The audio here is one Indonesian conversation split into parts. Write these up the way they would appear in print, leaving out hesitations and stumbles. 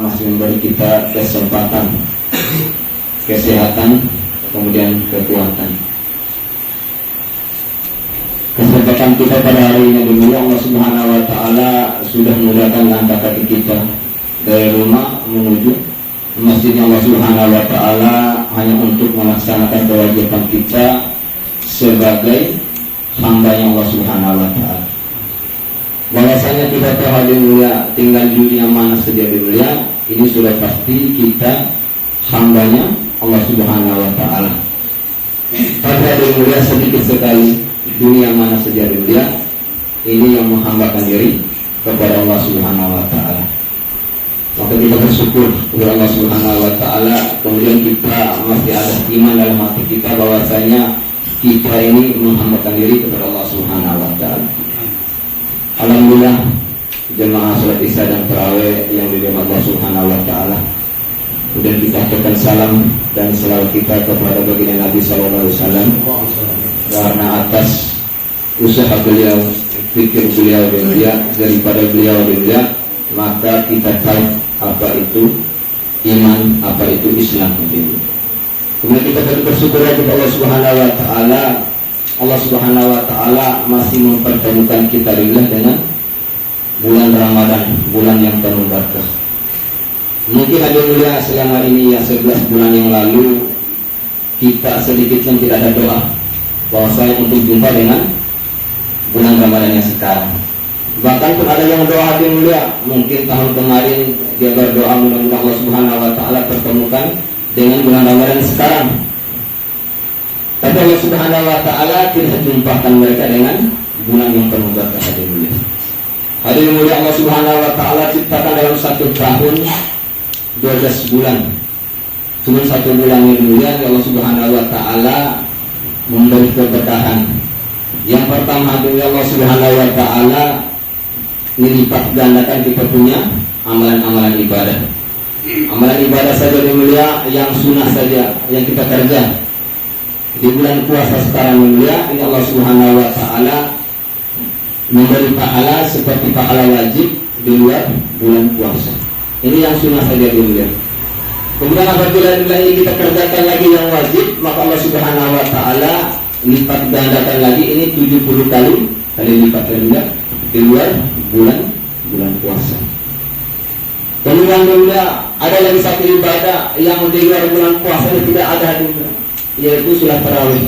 masih memberi kita kesempatan, kesehatan, kemudian kekuatan. Kesempatan kita pada hari ini dulu Allah Subhanahu wa taala sudah memudahkan langkah kaki kita dari rumah menuju masjid Allah Subhanahu wa taala hanya untuk melaksanakan kewajiban kita sebagai hamba yang Allah Subhanahu wa taala. Bahwasanya kita terhadir mulia tinggal di dunia mana saja di mulia, ini sudah pasti kita hambanya Allah Subhanahu wa taala. Tapi ada mulia sedikit sekali dunia mana saja di mulia, ini yang menghambakan diri kepada Allah Subhanahu wa taala. Maka kita bersyukur kepada Allah Subhanahu wa taala, kemudian kita masih ada iman dalam hati kita bahwasanya kita ini menghambakan diri kepada Allah Subhanahu wa taala. Alhamdulillah jemaah salat Isya dan tarawih yang dimuliakan Allah Subhanahu wa taala. Kemudian kita aturkan salam dan selawat kita kepada baginda Nabi sallallahu alaihi wasallam karena atas usaha beliau, pikir beliau daripada beliau maka kita tahu apa itu iman, apa itu Islam. Kemudian kita bersyukur kepada Allah Subhanahu wa taala. Allah Subhanahu wa taala masih mempertemukan kita dengan bulan Ramadan, bulan yang penuh berkah. Mungkin ada mulia selama ini yang 11 bulan yang lalu kita sedikit pun tidak ada doa bahwasanya untuk jumpa dengan bulan Ramadan yang sekarang. Bahkan pun ada yang doa hati mulia, mungkin tahun kemarin dia berdoa mudah-mudahan Allah Subhanahu wa taala pertemukan dengan bulan Ramadan sekarang. Tapi Allah Subhanahu wa taala tidak jumpakan mereka dengan bulan yang penuh berkah hati mulia. Hadirin mulia, Allah Subhanahu wa taala ciptakan dalam 1 tahun 12 bulan. Cuma 1 bulan yang mulia Allah Subhanahu wa taala memberi keberkahan. Yang pertama adalah Allah Subhanahu wa taala melipat gandakan kita punya amalan-amalan ibadah. Amalan ibadah saja yang mulia, yang sunnah saja yang kita kerja. Di bulan puasa sekarang yang mulia ini Allah Subhanahu wa taala memberi pahala seperti pahala wajib di luar bulan puasa. Ini yang sunnah saja yang mulia. Kemudian apabila ini kita kerjakan lagi yang wajib, maka Allah Subhanahu wa taala lipat gandakan lagi ini 70 kali lipat rendah di luar bulan puasa. Kemudian juga ada lagi satu ibadah yang di luar bulan puasa tidak ada hadisnya, yaitu salat tarawih.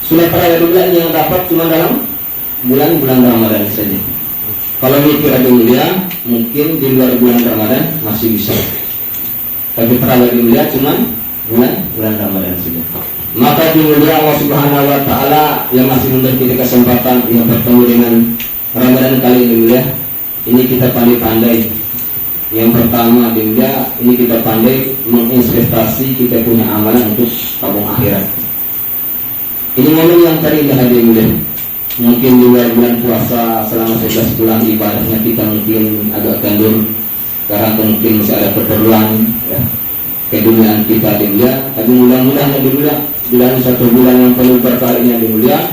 Salat tarawih juga yang dapat cuma dalam bulan Ramadan saja. Kalau mikir ada mulia, mungkin di luar bulan Ramadan masih bisa. Tapi tarawih mulia cuma bulan Ramadan saja. Maka dimulia Allah Subhanahu wa taala yang masih memberi kita kesempatan yang bertemu dengan Ramadan kali ini mulia. Ini kita pandai-pandai. Yang pertama dimulia, ini kita pandai menginvestasi kita punya amalan untuk tabung akhirat. Ini momen yang terindah hadirin mulia. Mungkin di luar bulan puasa selama 11 bulan ibadahnya kita mungkin agak kendur karena mungkin masih ada keperluan ya, keduniaan kita dimulia. Tapi mudah-mudahan dimulia bulan 1 bulan yang penuh berkah ini dimulia,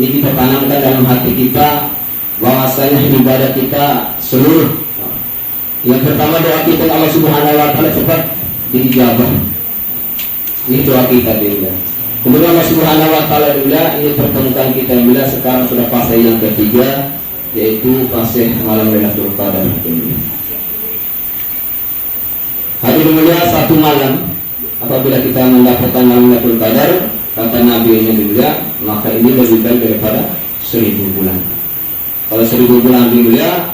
ini kita tanamkan dalam hati kita bahwasanya ibadah kita seluruh. Yang pertama doa kita Allah Subhanahu wa taala cepat diijabah. Ini doa kita dimulia. Kemudian Allah Subhanahu wa taala dimulia ini pertemukan kita dimulia sekarang sudah fase yang ketiga, yaitu fase malam Lailatul Qadar. Hadirin mulia, 1 malam apabila kita mendapatkan malam Lailatul Qadar, kata Nabi ini juga, maka ini lebih baik daripada 1000 bulan. Kalau 1000 bulan mulia,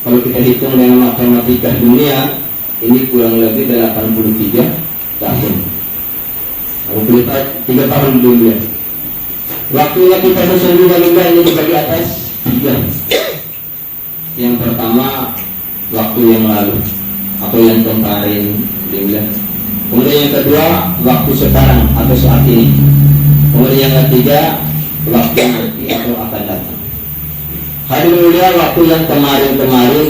kalau kita hitung dengan matematika dunia, ini kurang lebih 83 tahun. 3 tahun dunia. Waktunya kita sesungguhnya juga ini dibagi atas 3. Yang pertama waktu yang lalu atau yang kemarin dunia. Kemudian yang kedua waktu sekarang atau saat ini. Kemudian yang ketiga waktu nanti atau akan datang. Hadirin mulia, waktu yang kemarin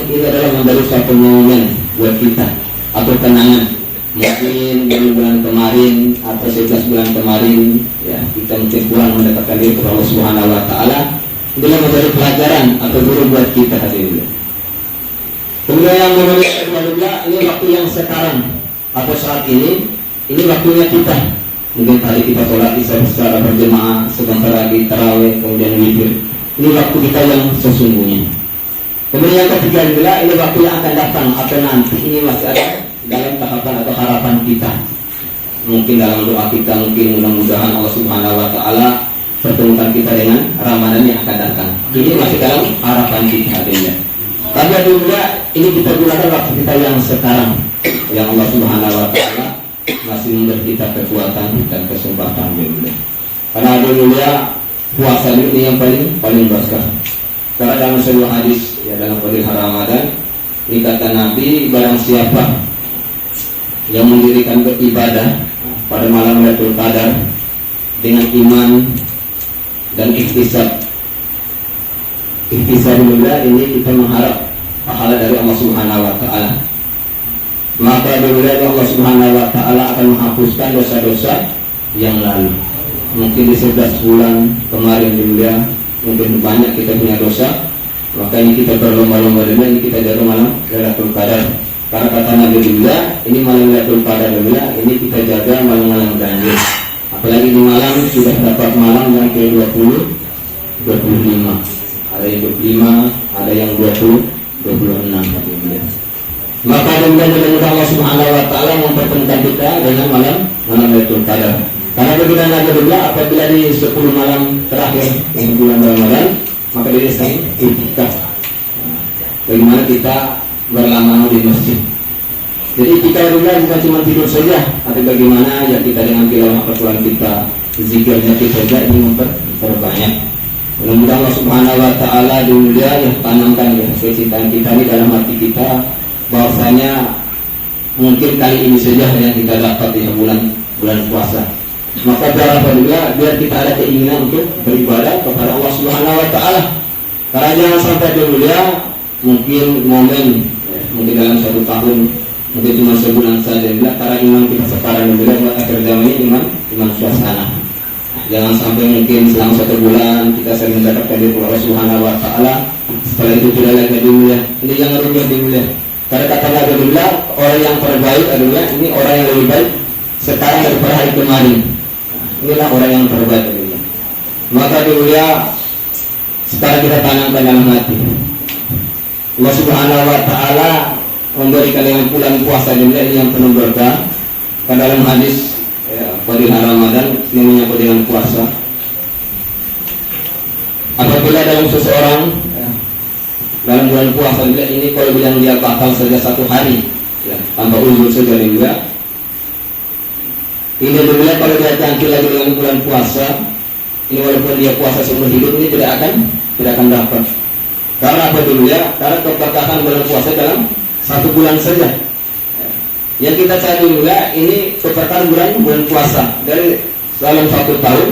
ini adalah menjadi suatu momen buat kita atau kenangan. Mungkin bulan kemarin atau 11 bulan kemarin ya, kita mungkin kurang mendekatkan diri kepada Allah Subhanahu wa taala. Itulah menjadi pelajaran atau guru buat kita hadirin. Kemudian yang kedua ini waktu yang sekarang atau saat ini waktunya kita. Mungkin tadi kita sholat isya secara berjemaah, sebentar lagi tarawih, kemudian witir. Ini waktu kita yang sesungguhnya. Kemudian yang ketiga adalah ini waktu yang akan datang atau nanti. Ini masih ada dalam tahapan atau harapan kita. Mungkin dalam doa kita, mungkin mudah-mudahan Allah Subhanahu Wa Taala pertemukan kita dengan Ramadan yang akan datang. Ini masih dalam harapan kita adanya. Tapi juga ini kita gunakan waktu kita yang sekarang, yang Allah Subhanahu Wa Taala masih memberi kita kekuatan dan kesempatan juga. Karena dunia puasa ini yang paling berkah. Karena dalam sebuah hadis ya dalam hadis Ramadan ini kata Nabi, barang siapa yang mendirikan beribadah pada malam Lailatul Qadar dengan iman dan ikhtisab juga ini kita mengharap pahala dari Allah Subhanahu Wa Taala. Maka bila Allah Subhanahu Wa Taala akan menghapuskan dosa-dosa yang lalu. Mungkin di 11 bulan kemarin juga mungkin banyak kita punya dosa, maka ini kita berlomba-lomba juga, ini kita jaga malam Lailatul Qadar. Karena kata Nabi juga, ini malam Lailatul Qadar juga, ini kita jaga malam-malam ganjil. Apalagi di malam sudah dapat malam yang ke-20, 25. Ada yang 25, ada yang 20, 26. Maka dengan Allah Subhanahu Wa Taala mempertemukan kita dengan malam Lailatul Qadar. Karena begitu Nabi juga apabila di 10 malam terakhir yang bulan Ramadan, maka dia sering iktikaf. Bagaimana kita berlama-lama di masjid. Jadi kita juga bukan cuma tidur saja, tapi bagaimana ya kita dengan tilawah Al-Quran kita, zikirnya kita juga ini memperbanyak. Mudah-mudahan Allah Subhanahu Wa Taala dunia yang tanamkan ya kecintaan kita ini dalam hati kita, bahwasanya mungkin kali ini saja yang kita dapat di bulan puasa. Maka berapa juga biar kita ada keinginan untuk beribadah kepada Allah Subhanahu Wa Taala. Karena jangan sampai dulu ya mungkin momen mungkin dalam 1 tahun, mungkin cuma sebulan saja bila karena iman kita sekarang juga buat akhir zaman ini iman suasana. Jangan sampai mungkin selama 1 bulan kita sering mendapatkan dari Allah Subhanahu Wa Taala, setelah itu tidak lagi dimulia. Ini jangan rugi dimulia. Karena kata Nabi Allah, orang yang terbaik adalah ini orang yang lebih baik sekarang daripada hari kemarin. Inilah orang yang terbaik adalah. Maka dimulia sekarang kita tanamkan dalam hati. Allah Subhanahu Wa Taala memberikan yang bulan puasa juga yang penuh berkah. Pada dalam hadis fadilah Ramadan ini menyambut dengan puasa. Apabila dalam seseorang dalam bulan puasa juga ini kalau bilang dia batal saja 1 hari ya, tanpa uzur saja juga. Ini juga kalau dia cantik lagi dengan bulan puasa, ini walaupun dia puasa seumur hidup ini tidak akan dapat. Karena apa dulu ya? Karena keberkahan bulan puasa dalam 1 bulan saja. Yang kita cari juga ini keberkahan bulan puasa dari dalam 1 tahun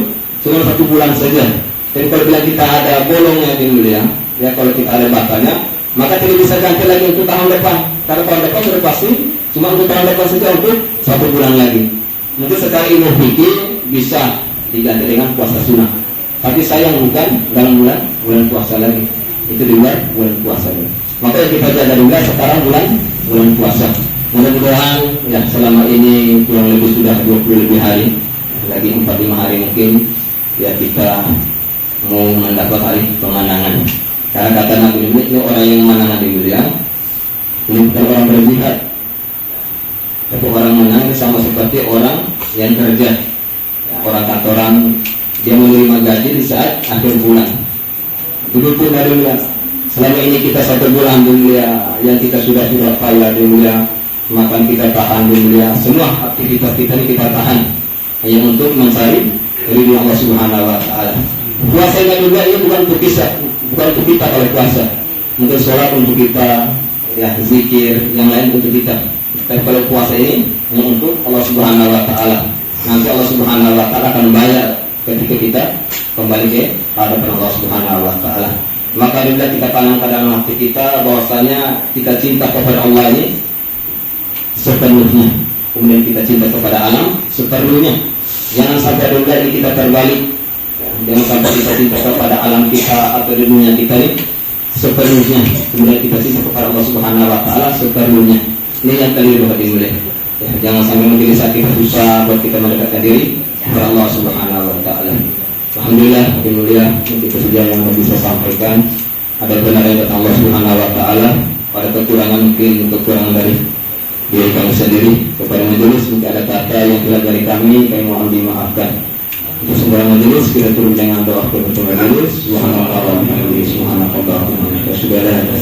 cuma 1 bulan saja. Dan kalau bila kita ada bolongnya dulu ya kalau kita ada batalnya, maka tidak bisa ganti lagi untuk tahun depan. Karena tahun depan sudah pasti cuma untuk tahun depan saja untuk 1 bulan lagi. Mungkin secara ilmu fikih bisa diganti dengan puasa sunnah. Tapi sayang bukan dalam bulan puasa lagi. Itu di luar bulan puasa. Maka yang kita jaga juga sekarang bulan puasa. Mudah-mudahan ya selama ini kurang lebih sudah 20 lebih hari, lagi 45 hari mungkin ya kita mau mendapat hari kemenangan. Karena kata Nabi ini orang yang menang dulu ya, ini bukan orang berjihad, tapi orang menang sama seperti orang yang kerja ya, orang kantoran dia menerima gaji di saat akhir bulan. Dulu pun dari bulan selama ini kita 1 bulan dulu ya, yang kita sudah payah dulu ya, makan kita tahan dulu ya, semua aktivitas kita ini kita tahan hanya untuk mencari ridho Allah Subhanahu Wa Taala. Puasanya juga ini bukan untuk kita kalau puasa, mungkin sholat untuk kita ya, zikir yang lain untuk kita. Tapi kalau puasa ini hanya untuk Allah Subhanahu Wa Taala. Nanti Allah Subhanahu Wa Taala akan bayar ketika kita kembali kepada Allah Subhanahu Wa Taala. Maka bila kita tanamkan dalam hati kita bahwasanya kita cinta kepada Allah ini sepenuhnya, kemudian kita cinta kepada alam sepenuhnya. Jangan sampai dunia ini kita terbalik ya, jangan sampai kita cinta kepada alam kita atau dunia kita ini sepenuhnya, kemudian kita cinta kepada Allah Subhanahu Wa Taala sepenuhnya. Ini yang keliru hati mulia. Ya, jangan sampai menjadi saat kita susah buat kita mendekatkan diri kepada Allah Subhanahu wa taala. Alhamdulillah hati mulia, itu saja yang bisa sampaikan. Ada benar yang kata Allah Subhanahu wa taala, pada kekurangan mungkin kekurangan dari diri kami sendiri. Kepada majelis jika ada kata yang telah dari kami mohon dimaafkan. Untuk semua majelis kita turun dengan doa kepada majelis. Subhanallah wa bihamdihi subhanallah wa bihamdihi.